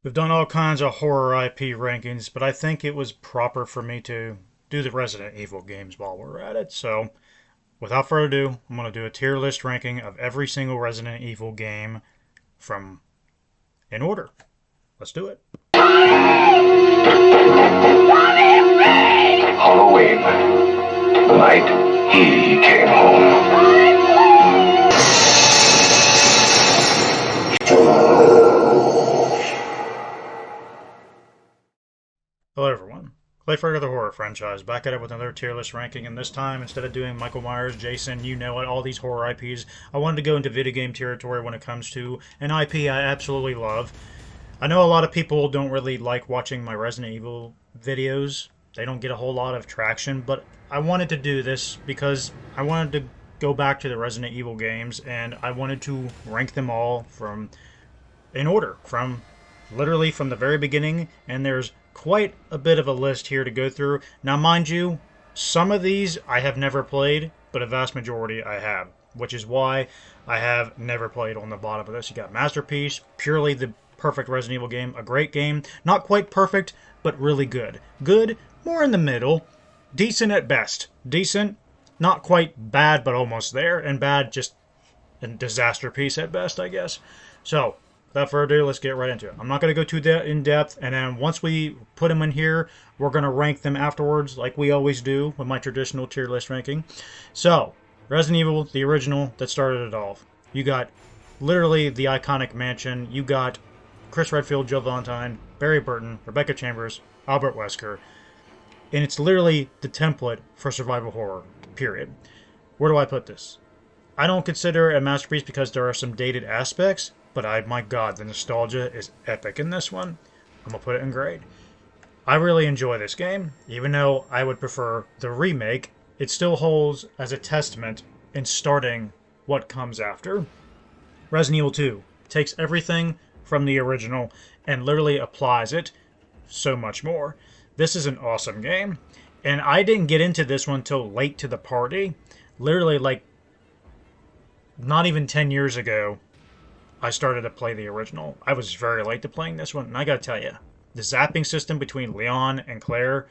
We've done all kinds of horror IP rankings, but I think it was proper for me to do the Resident Evil games while we're at it. So, without further ado, I'm going to do a tier list ranking of every single Resident Evil game from in order. Let's do it. Halloween, the night he came home. Hello, everyone. Clay Frager of the Horror franchise, back at it with another tier list ranking, and this time, instead of doing Michael Myers, Jason, you know it, all these horror IPs, I wanted to go into video game territory when it comes to an IP I absolutely love. I know a lot of people don't really like watching my Resident Evil videos. They don't get a whole lot of traction, but I wanted to do this because I wanted to go back to the Resident Evil games, and I wanted to rank them all from in order, from literally from the very beginning, and there's quite a bit of a list here to go through. Now, mind you, some of these I have never played, but a vast majority I have, which is why I have never played on the bottom of this. You got Masterpiece, purely the perfect Resident Evil game, a great game, not quite perfect, but really good. Good, more in the middle, decent at best. Decent, not quite bad, but almost there, and bad, just a disaster piece at best, I guess. So, without further ado, let's get right into it. I'm not going to go too in depth, and then once we put them in here, we're going to rank them afterwards, like we always do with my traditional tier list ranking. So, Resident Evil, the original that started it all. You got literally the iconic mansion. You got Chris Redfield, Jill Valentine, Barry Burton, Rebecca Chambers, Albert Wesker, and it's literally the template for survival horror, period. Where do I put this? I don't consider it a masterpiece because there are some dated aspects, but my god, the nostalgia is epic in this one. I'm going to put it in grade. I really enjoy this game. Even though I would prefer the remake, it still holds as a testament in starting what comes after. Resident Evil 2 takes everything from the original and literally applies it so much more. This is an awesome game, and I didn't get into this one until late to the party. Literally, like, not even 10 years ago, I started to play the original. I was very late to playing this one, and I gotta tell you, the zapping system between Leon and Claire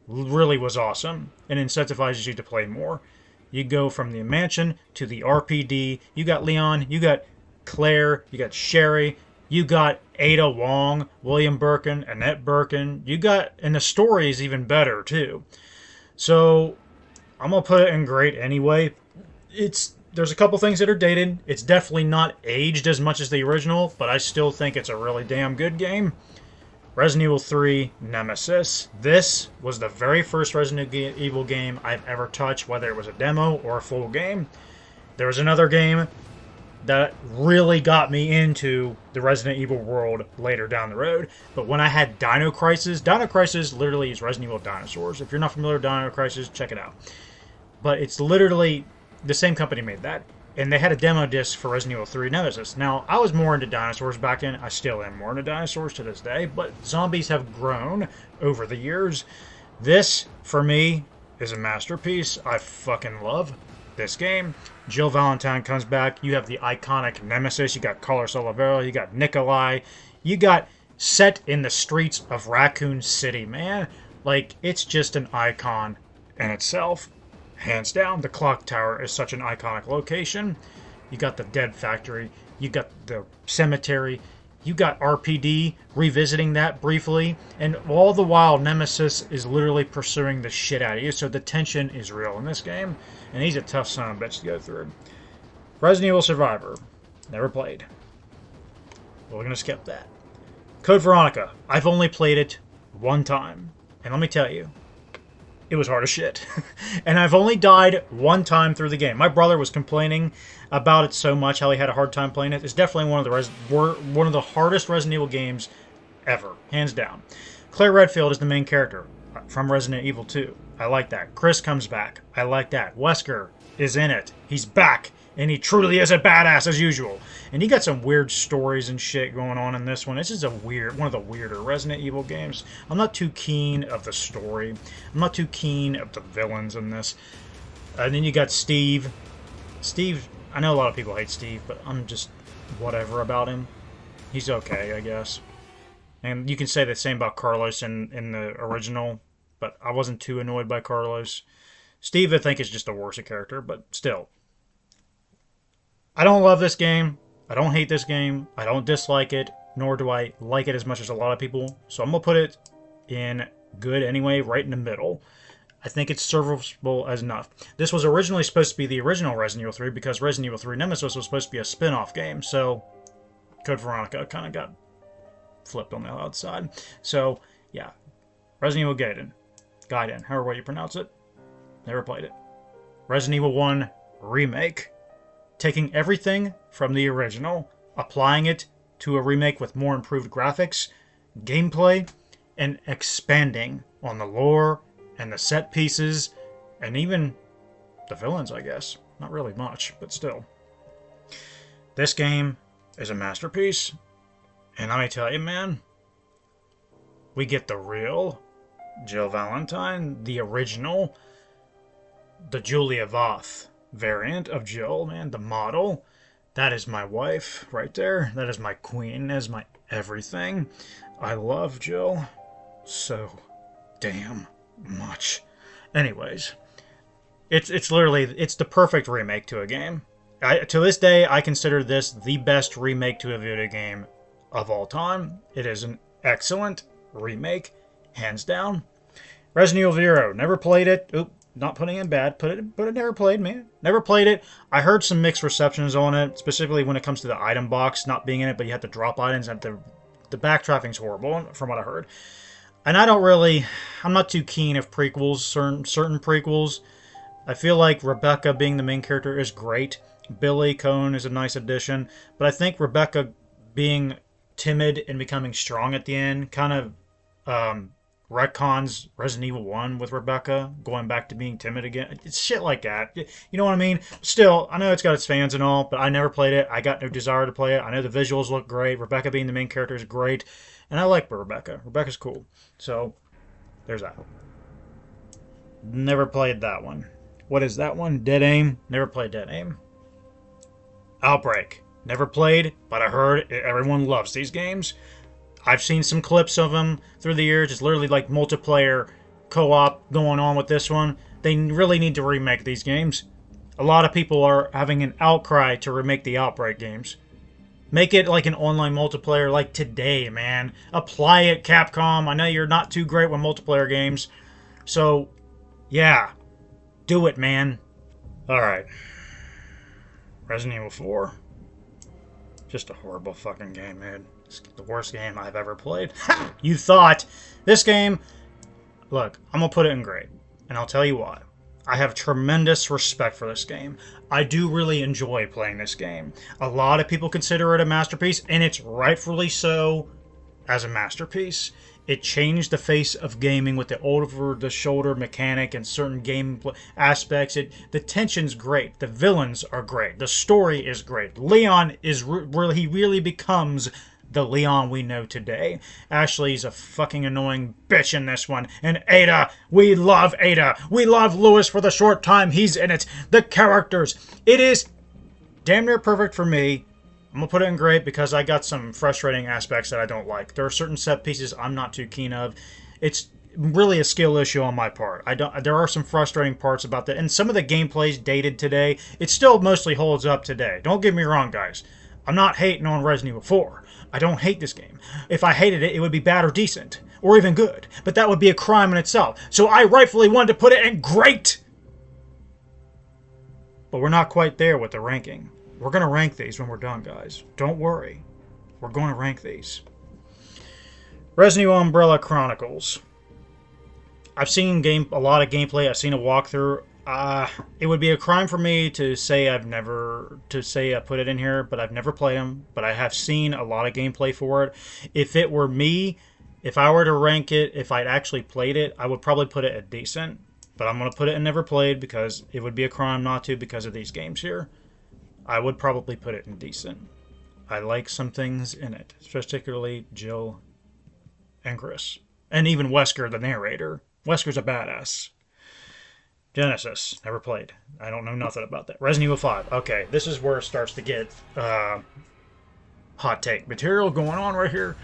really was awesome and incentivizes you to play more. You go from the mansion to the RPD. You got Leon, you got Claire, you got Sherry, you got Ada Wong, William Birkin, Annette Birkin. You got, and the story is even better too. So I'm gonna put it in great anyway. There's a couple things that are dated. It's definitely not aged as much as the original, but I still think it's a really damn good game. Resident Evil 3 Nemesis. This was the very first Resident Evil game I've ever touched, whether it was a demo or a full game. There was another game that really got me into the Resident Evil world later down the road. But when I had Dino Crisis literally is Resident Evil dinosaurs. If you're not familiar with Dino Crisis, check it out. But it's literally the same company made that. And they had a demo disc for Resident Evil 3 Nemesis. Now, I was more into dinosaurs back then. I still am more into dinosaurs to this day. But zombies have grown over the years. This, for me, is a masterpiece. I fucking love this game. Jill Valentine comes back. You have the iconic Nemesis. You got Carlos Oliveira. You got Nikolai. You got set in the streets of Raccoon City, man. Like, it's just an icon in itself. Hands down, the clock tower is such an iconic location. You got the Dead Factory. You got the cemetery. You got RPD revisiting that briefly. And all the while, Nemesis is literally pursuing the shit out of you. So the tension is real in this game. And he's a tough son of a bitch to go through. Resident Evil Survivor. Never played. We're going to skip that. Code Veronica. I've only played it one time. And let me tell you, it was hard as shit. And I've only died one time through the game. My brother was complaining about it so much, how he had a hard time playing it. It's definitely one of the hardest Resident Evil games ever, hands down. Claire Redfield is the main character from Resident Evil 2. I like that. Chris comes back. I like that. Wesker is in it. He's back. And he truly is a badass as usual. And he got some weird stories and shit going on in this one. This is one of the weirder Resident Evil games. I'm not too keen of the story. I'm not too keen of the villains in this. And then you got Steve. Steve, I know a lot of people hate Steve, but I'm just whatever about him. He's okay, I guess. And you can say the same about Carlos in the original, but I wasn't too annoyed by Carlos. Steve, I think, is just a worse character, but still. I don't love this game. I don't hate this game. I don't dislike it, nor do I like it as much as a lot of people. So I'm going to put it in good anyway, right in the middle. I think it's serviceable as enough. This was originally supposed to be the original Resident Evil 3 because Resident Evil 3 Nemesis was supposed to be a spin off game. So Code Veronica kind of got flipped on the outside. So, yeah. Resident Evil Gaiden, however you pronounce it. Never played it. Resident Evil 1 Remake. Taking everything from the original, applying it to a remake with more improved graphics, gameplay, and expanding on the lore and the set pieces, and even the villains, I guess. Not really much, but still. This game is a masterpiece, and let me tell you, man, we get the real Jill Valentine, the original, the Julia Voth variant of Jill, man, the model. That is my wife right there. That is my queen. That is my everything. I love Jill so damn much. Anyways, it's literally it's the perfect remake to a game. To this day, I consider this the best remake to a video game of all time. It is an excellent remake, hands down. Resident Evil Zero, never played it. Oop, not putting in bad. Put it never played, man. Never played it. I heard some mixed receptions on it, specifically when it comes to the item box not being in it, but you have to drop items and the backtracking's horrible from what I heard. And I'm not too keen of prequels, certain prequels. I feel like Rebecca being the main character is great. Billy Cohn is a nice addition, but I think Rebecca being timid and becoming strong at the end kind of retcons Resident Evil 1 with Rebecca going back to being timid again. It's shit like that. You know what I mean? Still, I know it's got its fans and all, but I never played it. I got no desire to play it. I know the visuals look great. Rebecca being the main character is great. And I like Rebecca. Rebecca's cool. So, there's that. Never played that one. What is that one? Dead Aim? Never played Dead Aim. Outbreak. Never played, but I heard everyone loves these games. I've seen some clips of them through the years. It's literally like multiplayer co-op going on with this one. They really need to remake these games. A lot of people are having an outcry to remake the Outbreak games. Make it like an online multiplayer like today, man. Apply it, Capcom. I know you're not too great with multiplayer games. So, yeah. Do it, man. Alright. Resident Evil 4. Just a horrible fucking game, man. It's the worst game I've ever played. You thought. This game, look, I'm going to put it in great. And I'll tell you why. I have tremendous respect for this game. I do really enjoy playing this game. A lot of people consider it a masterpiece, and it's rightfully so as a masterpiece. It changed the face of gaming with the over-the-shoulder mechanic and certain game aspects. The tension's great. The villains are great. The story is great. Leon is he really becomes the Leon we know today. Ashley's a fucking annoying bitch in this one. And Ada, we love Ada. We love Lewis for the short time he's in it. The characters. It is damn near perfect for me. I'm going to put it in great because I got some frustrating aspects that I don't like. There are certain set pieces I'm not too keen of. It's really a skill issue on my part. There are some frustrating parts about that. And some of the gameplay's dated today. It still mostly holds up today. Don't get me wrong, guys. I'm not hating on Resident Evil 4. I don't hate this game. If I hated it, it would be bad or decent. Or even good. But that would be a crime in itself. So I rightfully wanted to put it in great. But we're not quite there with the ranking. We're going to rank these when we're done, guys. Don't worry. We're going to rank these. Resident Evil Umbrella Chronicles. I've seen a lot of gameplay. I've seen a walkthrough. It would be a crime for me to say I put it in here, but I've never played them. But I have seen a lot of gameplay for it. If it were me, if I were to rank it, if I'd actually played it, I would probably put it at decent. But I'm going to put it in never played because it would be a crime not to because of these games here. I would probably put it in decent. I like some things in it, particularly Jill and Chris. And even Wesker, the narrator. Wesker's a badass. Genesis, never played. I don't know nothing about that. Resident Evil 5. Okay, this is where it starts to get hot take material going on right here.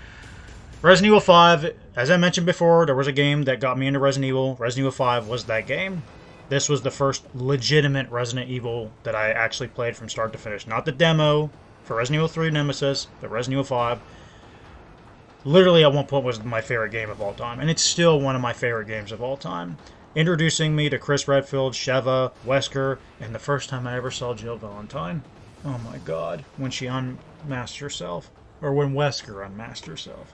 Resident Evil 5, as I mentioned before, there was a game that got me into Resident Evil. Resident Evil 5 was that game. This was the first legitimate Resident Evil that I actually played from start to finish. Not the demo for Resident Evil 3 Nemesis, but Resident Evil 5. Literally, at one point, was my favorite game of all time, and it's still one of my favorite games of all time. Introducing me to Chris Redfield, Sheva, Wesker, and the first time I ever saw Jill Valentine. Oh my god, when she unmasked herself. Or when Wesker unmasked herself.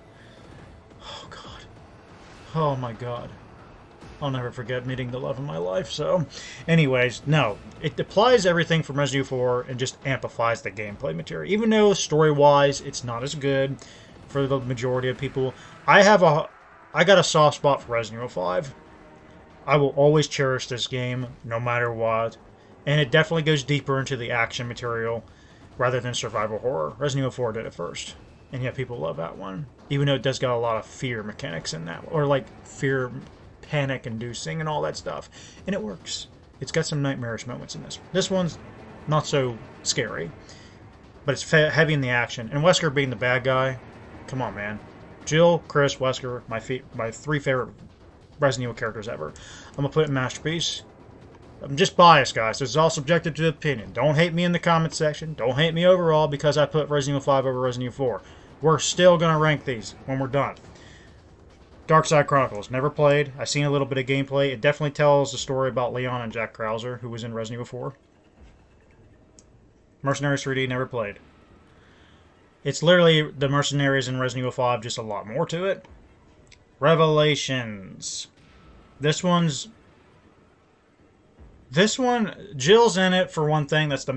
Oh god. Oh my god. I'll never forget meeting the love of my life. So, anyways, no. It applies everything from Resident Evil 4 and just amplifies the gameplay material. Even though story-wise, it's not as good for the majority of people. I got a soft spot for Resident Evil 5. I will always cherish this game, no matter what. And it definitely goes deeper into the action material rather than survival horror. Resident Evil 4 did it first. And yet people love that one. Even though it does got a lot of fear mechanics in that. Or like fear, panic inducing and all that stuff. And it works. It's got some nightmarish moments in this. This one's not so scary. But it's heavy in the action. And Wesker being the bad guy. Come on, man. Jill, Chris, Wesker, my three favorite Resident Evil characters ever. I'm going to put it in Masterpiece. I'm just biased, guys. This is all subjective to opinion. Don't hate me in the comment section. Don't hate me overall because I put Resident Evil 5 over Resident Evil 4. We're still going to rank these when we're done. Dark Side Chronicles. Never played. I've seen a little bit of gameplay. It definitely tells the story about Leon and Jack Krauser, who was in Resident Evil 4. Mercenaries 3D. Never played. It's literally the Mercenaries in Resident Evil 5, just a lot more to it. Revelations. This one, Jill's in it for one thing. That's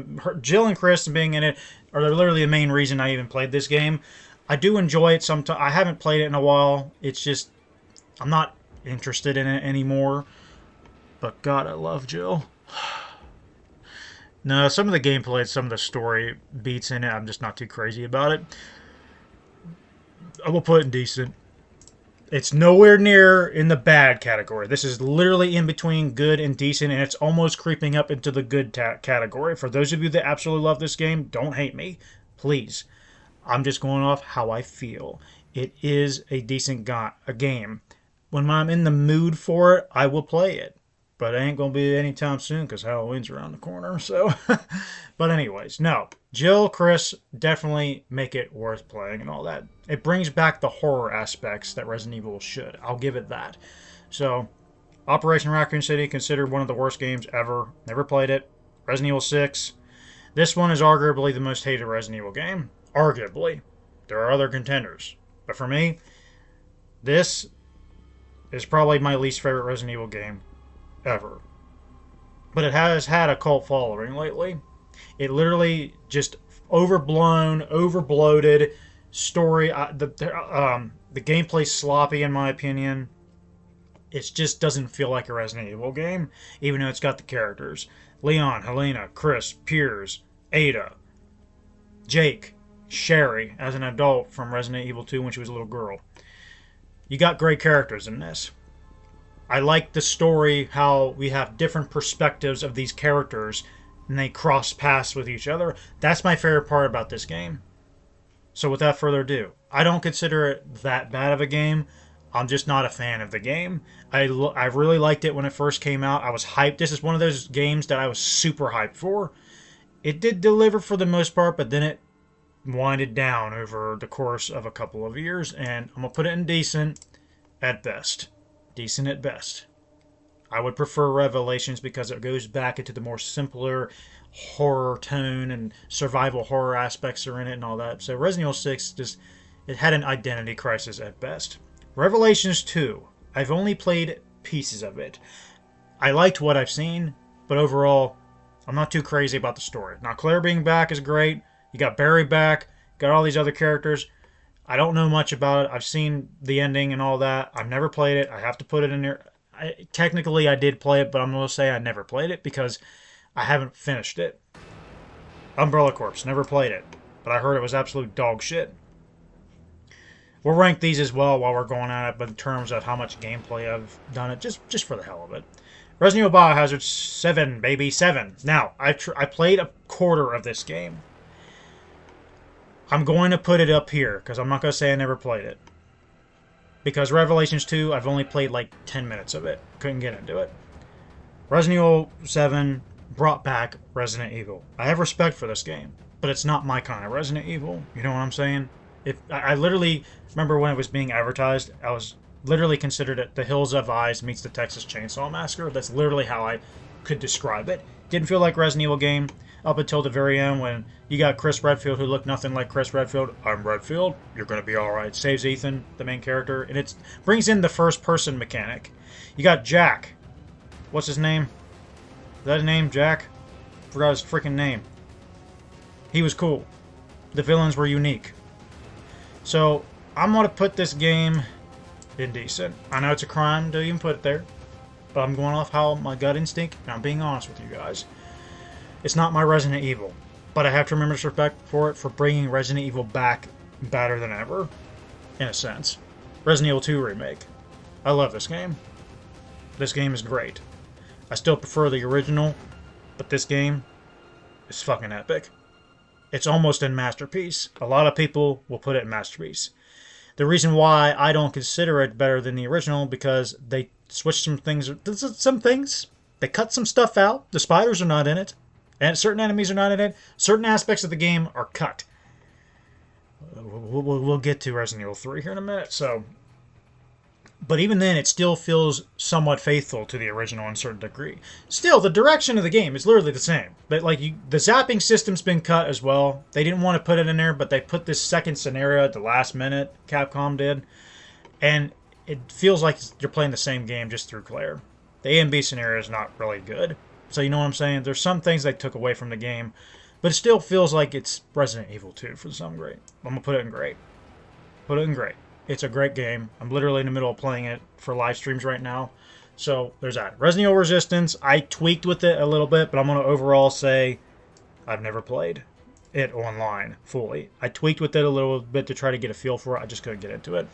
Jill and Chris being in it are literally the main reason I even played this game. I do enjoy it sometimes. I haven't played it in a while. It's just, I'm not interested in it anymore. But God, I love Jill. No, some of the gameplay, some of the story beats in it, I'm just not too crazy about it. I will put it in decent. It's nowhere near in the bad category. This is literally in between good and decent, and it's almost creeping up into the good category. For those of you that absolutely love this game, don't hate me. Please. I'm just going off how I feel. It is a decent game. When I'm in the mood for it, I will play it. But it ain't going to be anytime soon because Halloween's around the corner. So, but anyways, no. Jill, Chris definitely make it worth playing and all that. It brings back the horror aspects that Resident Evil should. I'll give it that. So, Operation Raccoon City, considered one of the worst games ever. Never played it. Resident Evil 6. This one is arguably the most hated Resident Evil game. Arguably. There are other contenders. But for me, this is probably my least favorite Resident Evil game ever. But it has had a cult following lately. It literally just overblown, overbloated story. The gameplay's sloppy in my opinion. It just doesn't feel like a Resident Evil game, even though it's got the characters. Leon, Helena, Chris, Piers, Ada, Jake, Sherry as an adult from Resident Evil 2 when she was a little girl. You got great characters in this. I like the story, how we have different perspectives of these characters and they cross paths with each other. That's my favorite part about this game. So without further ado, I don't consider it that bad of a game. I'm just not a fan of the game. I really liked it when it first came out. I was hyped. This is one of those games that I was super hyped for. It did deliver for the most part, but then it winded down over the course of a couple of years. And I'm going to put it in decent at best. Decent at best. I would prefer Revelations because it goes back into the more simpler horror tone and survival horror aspects are in it and all that. So Resident Evil 6 just it had an identity crisis at best. Revelations 2. I've only played pieces of it. I liked what I've seen, but overall, I'm not too crazy about the story. Now, Claire being back is great. You got Barry back. Got all these other characters. I don't know much about it. I've seen the ending and all that. I've never played it. I have to put it in there. Technically, I did play it, but I'm going to say I never played it because I haven't finished it. Umbrella Corps. Never played it, but I heard it was absolute dog shit. We'll rank these as well while we're going at it, but in terms of how much gameplay I've done it, just for the hell of it. Resident Evil Biohazard 7, baby, 7. Now, I played a quarter of this game. I'm going to put it up here, because I'm not going to say I never played it. because Revelations 2, I've only played like 10 minutes of it. Couldn't get into it. Resident Evil 7 brought back Resident Evil. I have respect for this game, but it's not my kind of Resident Evil. You know what I'm saying? If I literally remember when it was being advertised, I was literally considered it The Hills Have Eyes meets the Texas Chainsaw Massacre. That's literally how I could describe it. Didn't feel like Resident Evil game up until the very end when you got Chris Redfield who looked nothing like Chris Redfield. I'm Redfield. You're gonna be all right. Saves Ethan, the main character, and it brings in the first-person mechanic. You got Jack. What's his name? Is that his name, Jack? Forgot his freaking name. He was cool. The villains were unique. So I'm gonna put this game indecent. I know it's a crime to even put it there, but I'm going off how my gut instinct, and I'm being honest with you guys. It's not my Resident Evil, but I have tremendous respect for it for bringing Resident Evil back better than ever, in a sense. Resident Evil 2 Remake. I love this game. This game is great. I still prefer the original, but this game is fucking epic. It's almost a masterpiece. A lot of people will put it in masterpiece. The reason why I don't consider it better than the original because they switched some things. They cut some stuff out. The spiders are not in it, and certain enemies are not in it. Certain aspects of the game are cut. We'll get to Resident Evil 3 here in a minute. But even then, it still feels somewhat faithful to the original in a certain degree. Still, the direction of the game is literally the same. But the zapping system's been cut as well. They didn't want to put it in there, but they put this second scenario at the last minute. Capcom did, and it feels like you're playing the same game just through Claire. The A and B scenario is not really good. So you know what I'm saying? There's some things they took away from the game, but it still feels like it's Resident Evil 2 for some great. I'm gonna put it in great. Put it in great. It's a great game. I'm literally in the middle of playing it for live streams right now. So there's that. Resident Evil Resistance, I tweaked with it a little bit, but I'm going to overall say I've never played it online fully. I tweaked with it a little bit to try to get a feel for it. I just couldn't get into it.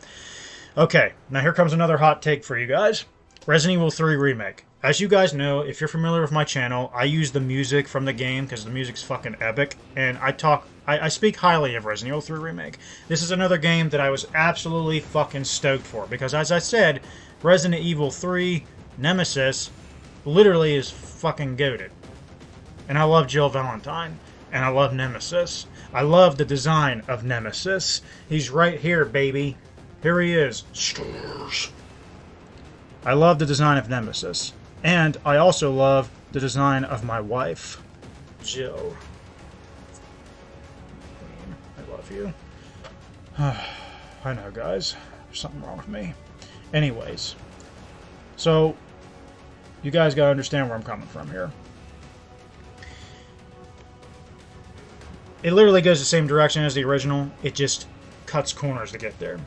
Okay, now here comes another hot take for you guys. Resident Evil 3 Remake. As you guys know, if you're familiar with my channel, I use the music from the game because the music's fucking epic, and I speak highly of Resident Evil 3 Remake. This is another game that I was absolutely fucking stoked for because, as I said, Resident Evil 3 Nemesis literally is fucking goated. And I love Jill Valentine, and I love Nemesis. I love the design of Nemesis. He's right here, baby. Here he is. Stars. I love the design of Nemesis. And I also love the design of my wife, Jill. I love you. I know, guys. There's something wrong with me. Anyways. So, you guys gotta understand where I'm coming from here. It literally goes the same direction as the original. It just cuts corners to get there.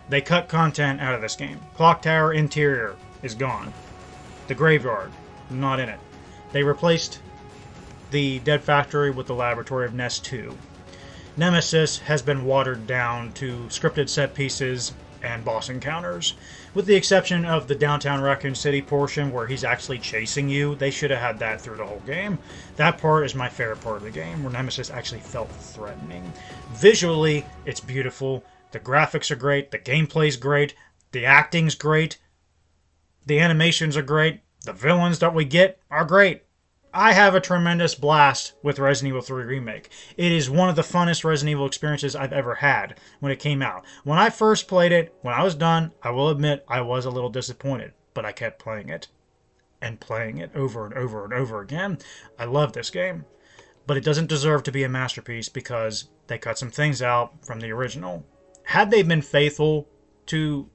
They cut content out of this game. Clock Tower interior is gone. The graveyard, not in it. They replaced the Dead Factory with the Laboratory of Nest 2. Nemesis has been watered down to scripted set pieces and boss encounters. With the exception of the downtown Raccoon City portion where he's actually chasing you, they should have had that through the whole game. That part is my favorite part of the game, where Nemesis actually felt threatening. Visually, it's beautiful. The graphics are great. The gameplay's great. The acting's great. The animations are great. The villains that we get are great. I have a tremendous blast with Resident Evil 3 Remake. It is one of the funnest Resident Evil experiences I've ever had when it came out. When I first played it, when I was done, I will admit I was a little disappointed, but I kept playing it and playing it over and over and over again. I love this game, but it doesn't deserve to be a masterpiece because they cut some things out from the original. Had they been faithful to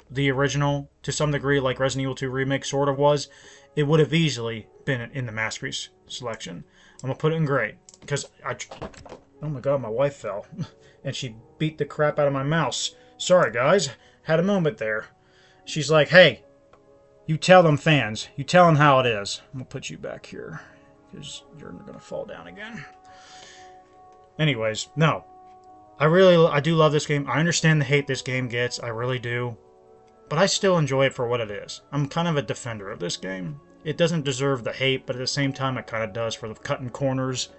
the original to some degree, like Resident Evil 2 Remake sort of was, it would have easily been in the masterpiece selection. I'm gonna put it in great because oh my god, my wife fell and she beat the crap out of my mouse. Sorry guys, had a moment there. She's like, hey, you tell them fans, you tell them how it is. I'm gonna put you back here because you're gonna fall down again. Anyways, no, I do love this game. I understand the hate this game gets, I really do. But I still enjoy it for what it is. I'm kind of a defender of this game. It doesn't deserve the hate, but at the same time it kind of does for the cutting corners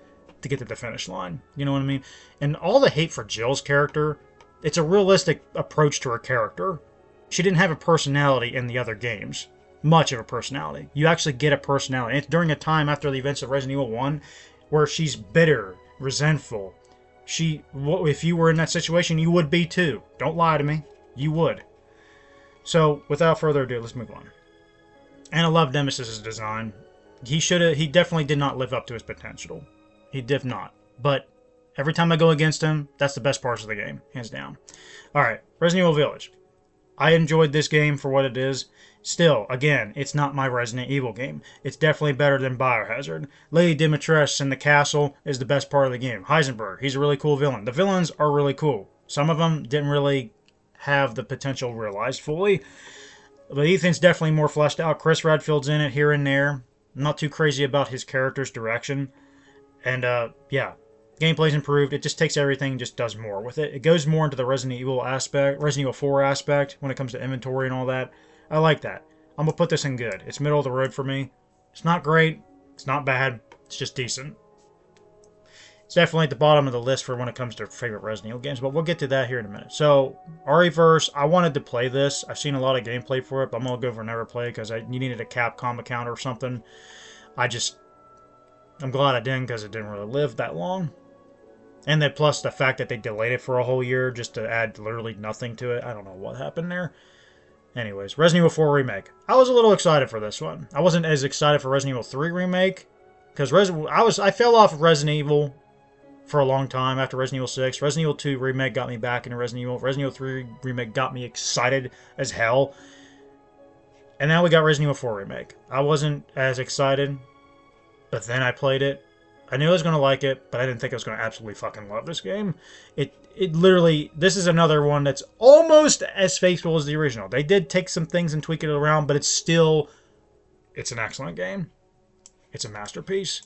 to get to the finish line. You know what I mean? And all the hate for Jill's character It's a realistic approach to her character. She didn't have a personality in the other games. Much of a personality. You actually get a personality. It's during a time after the events of Resident Evil 1 where she's bitter, resentful. If you were in that situation, you would be too. Don't lie to me. You would. So, without further ado, let's move on. And I love Nemesis's design. He definitely did not live up to his potential. He did not. But every time I go against him, that's the best parts of the game, hands down. Alright, Resident Evil Village. I enjoyed this game for what it is. Still, again, it's not my Resident Evil game. It's definitely better than Biohazard. Lady Dimitrescu in the castle is the best part of the game. Heisenberg, he's a really cool villain. The villains are really cool. Some of them didn't really have the potential realized fully. But Ethan's definitely more fleshed out. Chris Redfield's in it here and there. I'm not too crazy about his character's direction. And, yeah. Gameplay's improved. It just takes everything and just does more with it. It goes more into the Resident Evil aspect, Resident Evil 4 aspect when it comes to inventory and all that. I like that. I'm going to put this in good. It's middle of the road for me. It's not great. It's not bad. It's just decent. It's definitely at the bottom of the list for when it comes to favorite Resident Evil games, but we'll get to that here in a minute. So, RE-verse, I wanted to play this. I've seen a lot of gameplay for it, but I'm going to go for never play because you needed a Capcom account or something. I'm glad I didn't because it didn't really live that long. And then plus the fact that they delayed it for a whole year just to add literally nothing to it. I don't know what happened there. Anyways, Resident Evil 4 Remake. I was a little excited for this one. I wasn't as excited for Resident Evil 3 Remake. Because I fell off of Resident Evil for a long time after Resident Evil 6. Resident Evil 2 Remake got me back into Resident Evil. Resident Evil 3 Remake got me excited as hell. And now we got Resident Evil 4 Remake. I wasn't as excited. But then I played it. I knew I was going to like it, but I didn't think I was going to absolutely fucking love this game. It literally, this is another one that's almost as faithful as the original. They did take some things and tweak it around, but it's an excellent game. It's a masterpiece.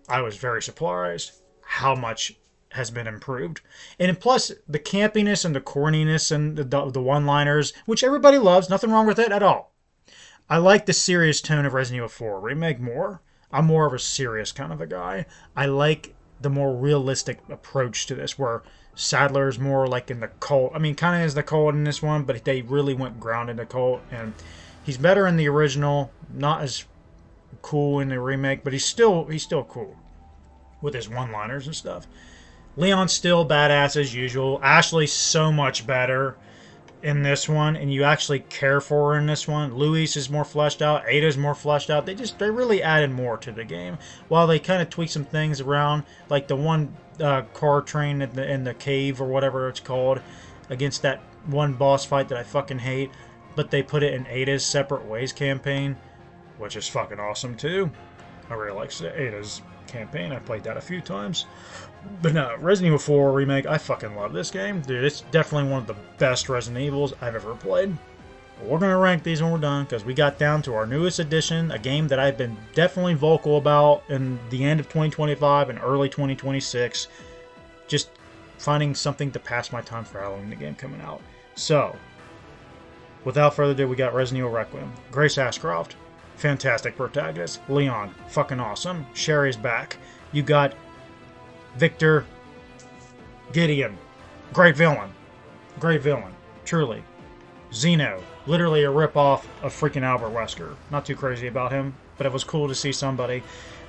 I was very surprised how much has been improved. And plus, the campiness and the corniness and the one-liners, which everybody loves, nothing wrong with it at all. I like the serious tone of Resident Evil 4 Remake more. I'm more of a serious kind of a guy. I like the more realistic approach to this, where Sadler's more like in the cult. I mean, kind of is the cult in this one, but they really went ground in the cult. And he's better in the original, not as cool in the remake, but he's still cool with his one-liners and stuff. Leon's still badass as usual. Ashley's so much better in this one, and you actually care for her in this one. Luis is more fleshed out. Ada's more fleshed out. They really added more to the game. While they kind of tweaked some things around, like the one car train in the cave or whatever it's called, against that one boss fight that I fucking hate. But they put it in Ada's Separate Ways campaign, which is fucking awesome too. I really like Ada's campaign. I played that a few times. But no, Resident Evil 4 Remake, I fucking love this game. Dude, it's definitely one of the best Resident Evils I've ever played. But we're going to rank these when we're done, because we got down to our newest edition, a game that I've been definitely vocal about in the end of 2025 and early 2026. Just finding something to pass my time for Halloween, the game coming out. So, without further ado, we got Resident Evil Requiem. Grace Ashcroft, fantastic protagonist. Leon, fucking awesome. Sherry's back. You got Victor Gideon, great villain, truly. Zeno, literally a ripoff of freaking Albert Wesker. Not too crazy about him, but it was cool to see somebody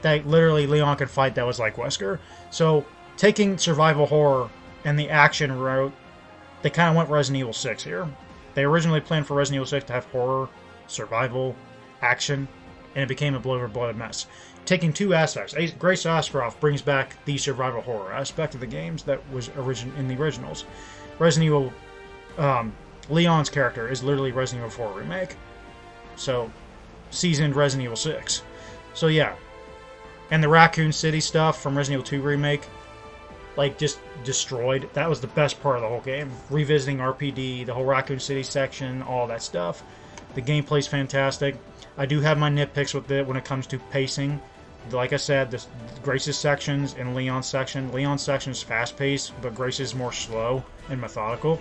that literally Leon could fight that was like Wesker. So taking survival horror and the action route, they kind of went Resident Evil 6 here. They originally planned for Resident Evil 6 to have horror, survival, action, and it became a bloated mess. Taking two aspects. Grace Ashcroft brings back the survival horror aspect of the games that was in the originals. Resident Evil, Leon's character is literally Resident Evil 4 Remake. So, seasoned Resident Evil 6. So yeah. And the Raccoon City stuff from Resident Evil 2 Remake, like, just destroyed. That was the best part of the whole game. Revisiting RPD, the whole Raccoon City section, all that stuff. The gameplay's fantastic. I do have my nitpicks with it when it comes to pacing. Like I said, Grace's sections and Leon's section. Leon's section is fast-paced, but Grace's is more slow and methodical.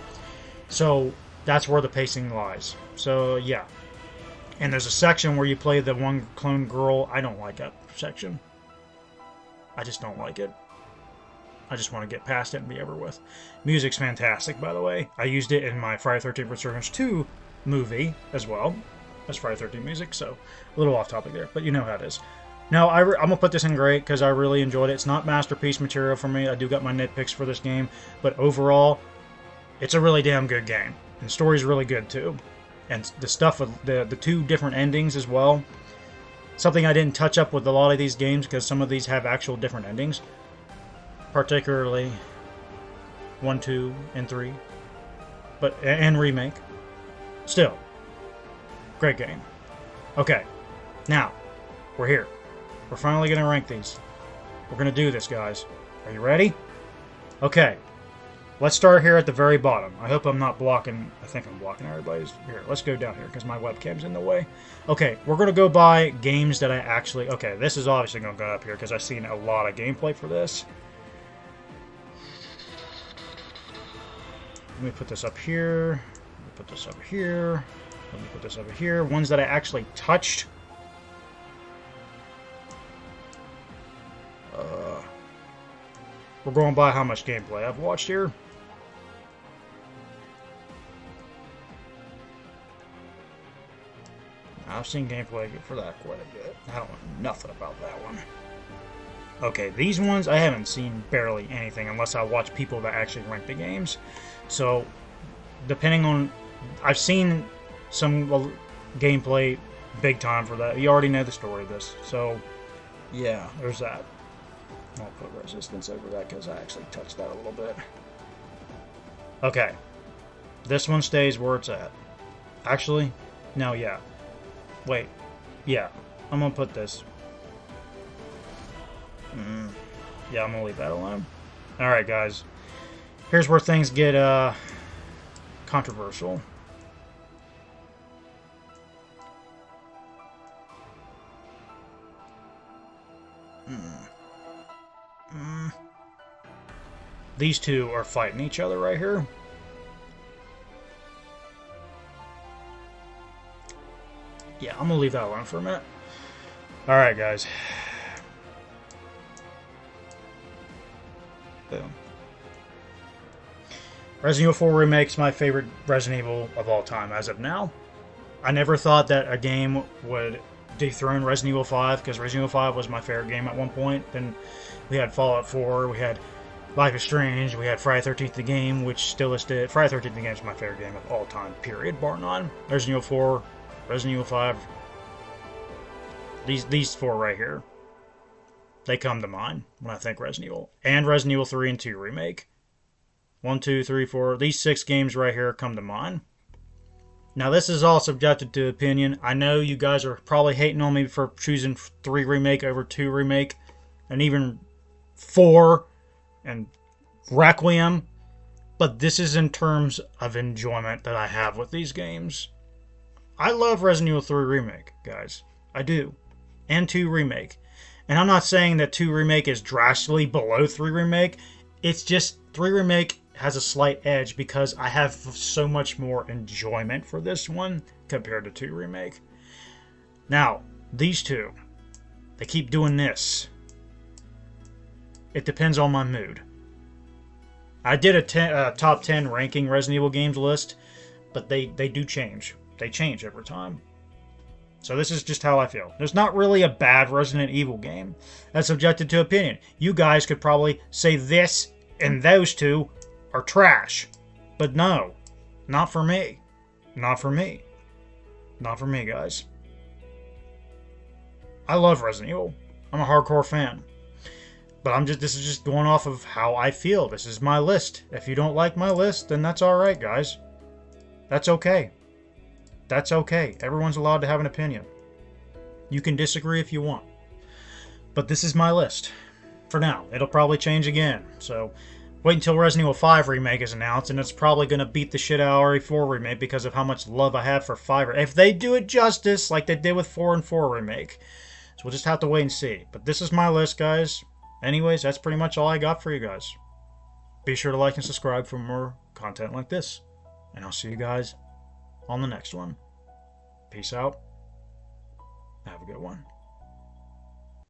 So that's where the pacing lies. So yeah. And there's a section where you play the one clone girl. I don't like that section. I just don't like it. I just want to get past it and be over with. Music's fantastic, by the way. I used it in my Friday 13th Resurgence 2 movie as well as Friday 13th music, so a little off topic there, but you know how it is. Now, I'm going to put this in great because I really enjoyed it. It's not masterpiece material for me. I do got my nitpicks for this game, but overall, it's a really damn good game. And the story's really good, too. And the stuff with the two different endings as well. Something I didn't touch up with a lot of these games because some of these have actual different endings. Particularly 1, 2, and 3. And Remake. Still, great game. Okay, now, we're here. We're finally going to rank these. We're going to do this, guys. Are you ready? Okay. Let's start here at the very bottom. I hope I'm not blocking... I think I'm blocking everybody's... Here, let's go down here because my webcam's in the way. Okay, we're going to go by games that I actually... Okay, this is obviously going to go up here because I've seen a lot of gameplay for this. Let me put this up here. Let me put this up here. Let me put this over here. Ones that I actually touched. We're going by how much gameplay I've watched here. I've seen gameplay for that quite a bit. I don't know nothing about that one. Okay, these ones I haven't seen barely anything unless I watch people that actually rank the games. So, depending on... I've seen some gameplay big time for that. You already know the story of this. So, yeah, there's that. I'll put resistance over that because I actually touched that a little bit. Okay. This one stays where it's at. Actually, no, yeah. Wait. Yeah. I'm going to put this. Yeah, I'm going to leave that alone. Alright, guys. Here's where things get controversial. These two are fighting each other right here. Yeah, I'm going to leave that alone for a minute. Alright, guys. Boom. Resident Evil 4 Remake's my favorite Resident Evil of all time as of now. I never thought that a game would dethrone Resident Evil 5 because Resident Evil 5 was my favorite game at one point. Then we had Fallout 4, we had Life is Strange, we had Friday 13th the game, which still is still... Friday 13th the game is my favorite game of all time, period, bar none. Resident Evil 4, Resident Evil 5. These four right here. They come to mind when I think Resident Evil. And Resident Evil 3 and 2 Remake. 1, 2, 3, 4. These 6 games right here come to mind. Now, this is all subjected to opinion. I know you guys are probably hating on me for choosing 3 Remake over 2 Remake. And even 4 and Requiem. But this is in terms of enjoyment that I have with these games. I love Resident Evil 3 Remake, guys. I do. And 2 Remake. And I'm not saying that 2 Remake is drastically below 3 Remake. It's just 3 Remake has a slight edge because I have so much more enjoyment for this one compared to 2 Remake. Now, these two, they keep doing this. It depends on my mood. I did a top 10 ranking Resident Evil games list, but they do change. They change every time. So this is just how I feel. There's not really a bad Resident Evil game. That's subjected to opinion. You guys could probably say this and those two are trash. But no, not for me. Not for me. Not for me, guys. I love Resident Evil. I'm a hardcore fan. But this is just going off of how I feel. This is my list. If you don't like my list, then that's alright, guys. That's okay. That's okay. Everyone's allowed to have an opinion. You can disagree if you want. But this is my list. For now. It'll probably change again. So, wait until Resident Evil 5 Remake is announced, and it's probably going to beat the shit out of RE4 Remake because of how much love I have for 5. If they do it justice, like they did with 4 and 4 Remake. So we'll just have to wait and see. But this is my list, guys. Anyways, that's pretty much all I got for you guys. Be sure to like and subscribe for more content like this. And I'll see you guys on the next one. Peace out. Have a good one.